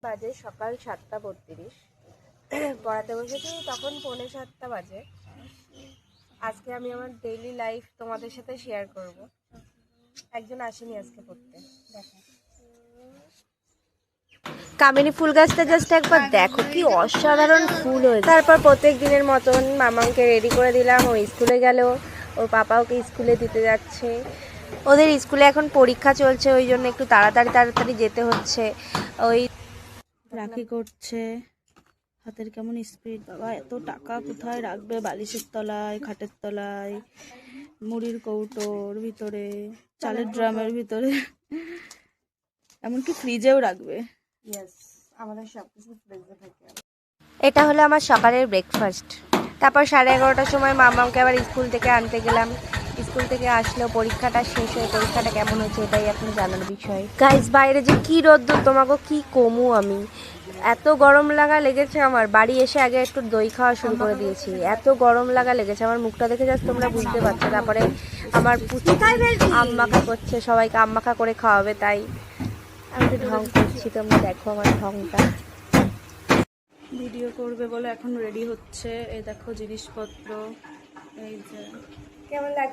বাজে সকাল 7:32। পড়াতে বসেছি তখন 6:45 বাজে। আজকে আমি আমার ডেইলি লাইফ তোমাদের সাথে শেয়ার করব। একজন আসেনি আজকে পড়তে, দেখো কামিনী ফুল গাছটা জাস্ট একবার দেখো কি অসাধারণ ফুল হয়েছে। তারপর প্রত্যেক দিনের মতন মামাকে রেডি করে দিলাম, ও স্কুলে গেল, ওর পাপা ওকে স্কুলে দিতে যাচ্ছে। ওদের স্কুলে এখন পরীক্ষা চলছে, ওই জন্য একটু তাড়াতাড়ি যেতে হচ্ছে। ওই রাখি করছে, হাতের কেমন স্পিড বাবা! এত টাকা কোথায় রাখবে? বালিশের তলায়, খাটের তলায়, মুড়ির কৌটোর ভিতরে, চালের ড্রামের ভিতরে, এমনকি ফ্রিজেও রাখবে। আমাদের সবকিছু ফ্রিজে থাকে। এটা হলো আমার সকালের ব্রেকফাস্ট। তারপর 11:30টার সময় মামাকে আবার স্কুল থেকে আনতে গেলাম। স্কুল থেকে আসলেও পরীক্ষাটা শেষ হয়ে পরীক্ষাটা কেমন হয়েছে এটাই এখন জানার বিষয়। গাইস, বাইরে যে কি রোদ্দুর তোমাকে কি কমু আমি, এত গরম লাগা লেগেছে আমার। বাড়ি এসে আগে একটু দই খাওয়া শুরু করে দিয়েছি, এত গরম লাগা লেগেছে আমার। মুখটা দেখে জাস্ট তোমরা বুঝতে পারছো। তারপরে আমার আম্মাখা করছে, সবাইকে আম্মাখা করে খাওয়াবে, তাই আমি একটু ঢং করছি। তোমরা দেখো আমার ঢংটা। ভিডিও করবে বলে এখন রেডি হচ্ছে। এই দেখো জিনিসপত্র, এই যে কেমন লাগছে?